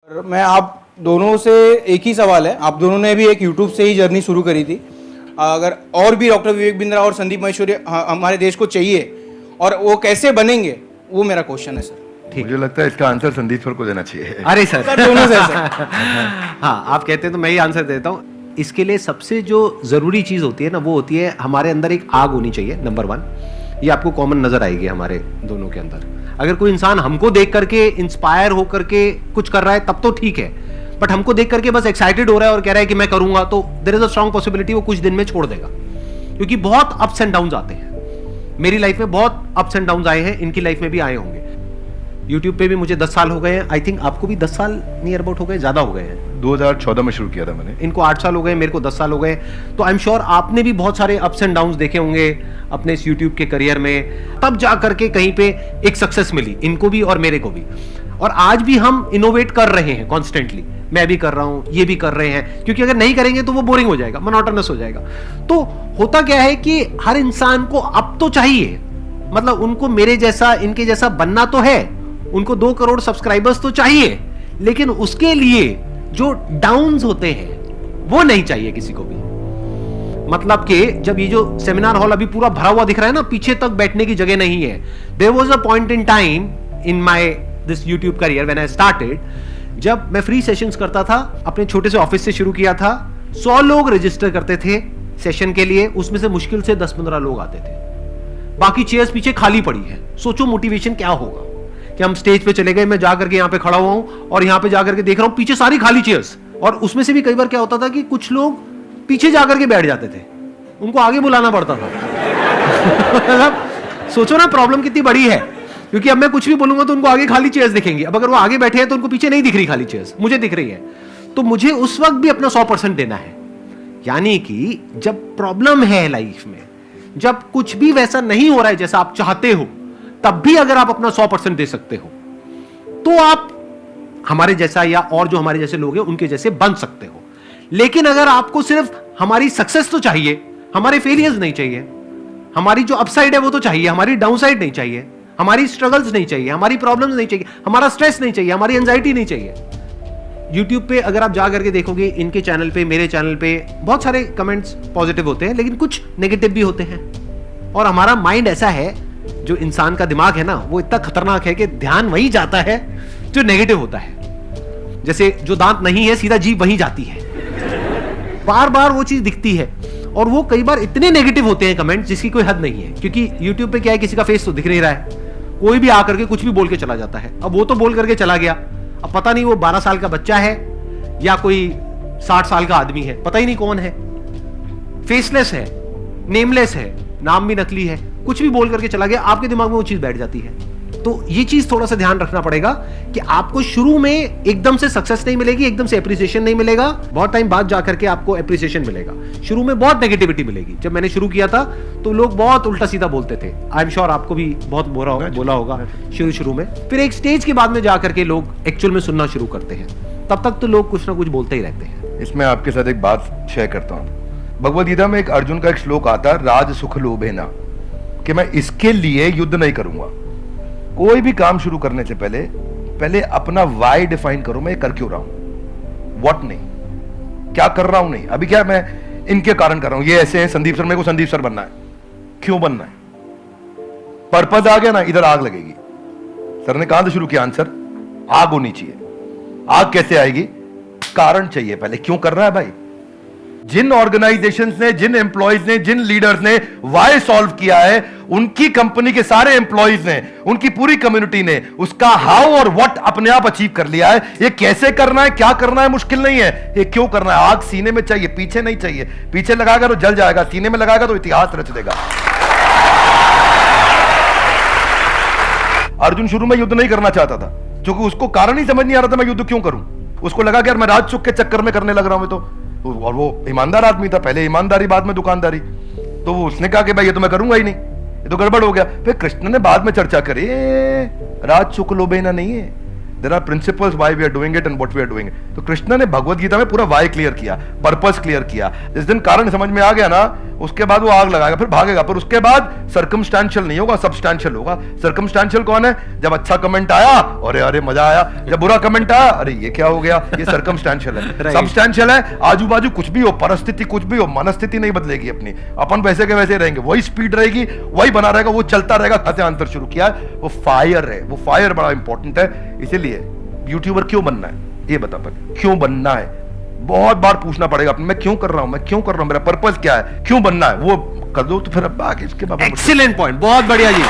मैं आप दोनों से एक ही सवाल है, आप दोनों ने भी एक यूट्यूब से ही जर्नी शुरू करी थी, अगर और भी डॉक्टर विवेक बिंद्रा और संदीप महेश्वरी हमारे देश को चाहिए और वो कैसे बनेंगे, वो मेरा क्वेश्चन है सर। मुझे लगता है इसका आंसर संदीप सर को देना चाहिए। अरे सर दोनों से सर। हाँ, आप कहते हैं तो मैं ही आंसर देता हूँ। इसके लिए सबसे जो जरूरी चीज होती है ना, वो होती है हमारे अंदर एक आग होनी चाहिए। नंबर 1, ये आपको कॉमन नजर आएगी हमारे दोनों के अंदर। अगर कोई इंसान हमको देख करके इंस्पायर हो करके कुछ कर रहा है तब तो ठीक है, बट हमको देख करके बस एक्साइटेड हो रहा है और कह रहा है कि मैं करूंगा, तो there is a strong possibility वो कुछ दिन में छोड़ देगा, क्योंकि बहुत अप्स एंड डाउन्स आते हैं। मेरी लाइफ में बहुत अप्स एंड डाउन्स आए हैं, इनकी लाइफ में भी आए होंगे। यूट्यूब पे भी मुझे 10 साल हो गए हैं, आई थिंक आपको भी 10 साल नियर अबाउट हो गए, ज्यादा हो गए हैं। 2014 में शुरू किया था मैंने। इनको 8 साल हो गए, मेरे को 10 साल हो गए। तो आई एम श्योर आपने भी बहुत सारे अप्स एंड डाउन्स देखे होंगे अपने इस यूट्यूब के करियर में, तब जा करके कहीं पे एक सक्सेस मिली इनको भी और मेरे को भी। और आज भी हम इनोवेट कर रहे हैं कॉन्स्टेंटली, मैं भी कर रहा हूं, ये भी कर रहे हैं, क्योंकि अगर नहीं करेंगे तो वो बोरिंग हो जाएगा, मोनोटोनस हो जाएगा। तो होता क्या है कि हर इंसान को अब तो चाहिए, मतलब उनको मेरे जैसा इनके जैसा बनना तो है, उनको 2 करोड़ सब्सक्राइबर्स तो चाहिए, लेकिन उसके लिए जो डाउन्स होते हैं वो नहीं चाहिए किसी को भी। मतलब कि जब ये जो सेमिनार हॉल अभी पूरा भरा हुआ दिख रहा है ना, पीछे तक बैठने की जगह नहीं है। There was a point in time in my this YouTube career when I started, जब मैं फ्री सेशंस करता था, अपने छोटे से ऑफिस से शुरू किया था। 100 लोग रजिस्टर करते थे सेशन के लिए, उसमें से मुश्किल से 10-15 लोग आते थे, बाकी चेयर्स पीछे खाली पड़ी है। सोचो मोटिवेशन क्या होगा कि हम स्टेज पे चले गए, मैं जाकर के यहाँ पे खड़ा हुआ हूँ और यहाँ पे जाकर के देख रहा हूँ पीछे सारी खाली चेयर्स, और उसमें से भी कई बार क्या होता था कि कुछ लोग पीछे जाकर के बैठ जाते थे, उनको आगे बुलाना पड़ता था। सोचो ना प्रॉब्लम कितनी बड़ी है, क्योंकि अब मैं कुछ भी बोलूंगा तो उनको आगे खाली चेयर्स दिखेंगी। अब अगर वो आगे बैठे हैं तो उनको पीछे नहीं दिख रही खाली चेयर्स, मुझे दिख रही है। तो मुझे उस वक्त भी अपना 100% देना है। यानी कि जब प्रॉब्लम है लाइफ में, जब कुछ भी वैसा नहीं हो रहा है जैसा आप चाहते हो, तब भी अगर आप अपना 100% दे सकते हो तो आप हमारे जैसा या और जो हमारे जैसे लोग हैं उनके जैसे बन सकते हो। लेकिन अगर आपको सिर्फ हमारी सक्सेस तो चाहिए, हमारे फेलियर्स नहीं चाहिए, हमारी जो अपसाइड है वो तो चाहिए, हमारी डाउनसाइड नहीं चाहिए, हमारी स्ट्रगल्स नहीं चाहिए, हमारी प्रॉब्लम्स नहीं चाहिए, हमारा स्ट्रेस नहीं चाहिए, हमारी एंजाइटी नहीं चाहिए। यूट्यूब पे अगर आप जा करके देखोगे, इनके चैनल पे, मेरे चैनल पे बहुत सारे कमेंट्स पॉजिटिव होते हैं, लेकिन कुछ नेगेटिव भी होते हैं। और हमारा माइंड ऐसा है, जो इंसान का दिमाग है ना, वो इतना खतरनाक है कि ध्यान वहीं जाता है जो नेगेटिव होता है। जैसे जो दांत नहीं है, सीधा जीभ वहीं जाती है, बार बार वो चीज दिखती है। और वो कई बार इतने नेगेटिव होते हैं कमेंट जिसकी कोई हद नहीं है, क्योंकि यूट्यूब पे क्या है, किसी का फेस तो दिख नहीं रहा है, कोई भी आकर के कुछ भी बोल के चला जाता है। अब वो तो बोल करके चला गया, अब पता नहीं वो 12 साल का बच्चा है या कोई 60 साल का आदमी है, पता ही नहीं कौन है, फेसलेस है, नेमलेस है, नाम भी नकली है, कुछ भी बोल करके चला गया, आपके दिमाग में वो चीज बैठ जाती है। तो ये चीज थोड़ा सा ध्यान रखना पड़ेगा कि आपको शुरू में एकदम से सक्सेस नहीं मिलेगी, एकदम से एप्रिसिएशन नहीं मिलेगा, बहुत टाइम बाद जाकर के आपको एप्रिसिएशन मिलेगा। शुरू में बहुत नेगेटिविटी मिलेगी। जब मैंने शुरू किया था तो लोग बहुत उल्टा सीधा बोलते थे, आई एम श्योर आपको भी बहुत बोला होगा शुरू में। फिर एक स्टेज के बाद में जाकर के लोग एक्चुअल में सुनना शुरू करते हैं, तब तक तो लोग कुछ ना कुछ बोलते ही रहते हैं। इसमें आपके साथ एक बात शेयर करता हूँ। भगवद गीता में एक अर्जुन का एक श्लोक आता है, राज सुख लोभेना, कि मैं इसके लिए युद्ध नहीं करूंगा। कोई भी काम शुरू करने से पहले अपना वाई डिफाइन करो, मैं कर क्यों रहा हूं, व्हाट नहीं, क्या कर रहा हूं नहीं। अभी क्या मैं इनके कारण कर रहा हूं, ये ऐसे हैं संदीप सर, मेरे को संदीप सर बनना है, क्यों बनना है, पर्पस आ गया ना, इधर आग लगेगी। सर ने कहां से शुरू किया आंसर, आग होनी चाहिए। आग कैसे आएगी, कारण चाहिए पहले, क्यों कर रहा है भाई। जिन ऑर्गेनाइजेशंस ने, जिन एम्प्लॉयज ने, जिन लीडर्स ने वाई सॉल्व किया है, उनकी कंपनी के सारे एम्प्लॉयज ने, उनकी पूरी कम्युनिटी ने उसका हाउ और व्हाट अपने आप अचीव कर लिया है। ये कैसे करना है, क्या करना है, मुश्किल नहीं है, ये क्यों करना है। आग सीने में चाहिए, पीछे नहीं चाहिए। पीछे लगाएगा तो जल जाएगा, सीने में लगाएगा तो इतिहास रच देगा। अर्जुन शुरू में युद्ध नहीं करना चाहता था, क्योंकि उसको कारण ही समझ नहीं आ रहा था मैं युद्ध क्यों करूं। उसको लगा कि यार मैं राज सुख के चक्कर में करने लग रहा हूं तो, और वो ईमानदार आदमी था, पहले ईमानदारी बाद में दुकानदारी, तो उसने कहा कि भाई ये तो मैं करूंगा ही नहीं, ये तो गड़बड़ हो गया। फिर कृष्ण ने बाद में चर्चा करी, राज सुख लोभेना नहीं है, there are principles why we are doing it and what we are doing. तो कृष्ण ने भगवद गीता में पूरा व्हाई क्लियर किया, पर्पस क्लियर किया। जिस दिन कारण समझ में आ गया ना, उसके बाद वो आग लगाएगा, फिर भागेगा, पर उसके बाद सर्कमस्टेंशियल नहीं होगा, सब्सटेंशियल होगा। सर्कमस्टेंशियल कौन है? जब अच्छा कमेंट आया, अरे अरे मजा आया, जब बुरा कमेंट आया, अरे ये क्या हो गया, ये सर्कमस्टेंशियल है। सब्सटेंशियल है, आजू बाजू कुछ भी हो, परिस्थिति कुछ भी हो, मनस्थिति नहीं बदलेगी अपनी, अपन वैसे के वैसे रहेंगे, वही स्पीड रहेगी, वही बना रहेगा, वो चलता रहेगा। अंतर शुरू किया है, वो फायर है, वो फायर बड़ा इंपॉर्टेंट है। इसीलिए यूट्यूबर क्यों बनना है, ये बता पाए, क्यों बनना है? बहुत बार पूछना पड़ेगा अपने, मैं क्यों कर रहा हूं, मैं क्यों कर रहा हूं, मेरा पर्पस क्या है, क्यों बनना है, वो कर दो तो फिर अब आगे इसके बारे में। एक्सीलेंट पॉइंट, बहुत बढ़िया जी।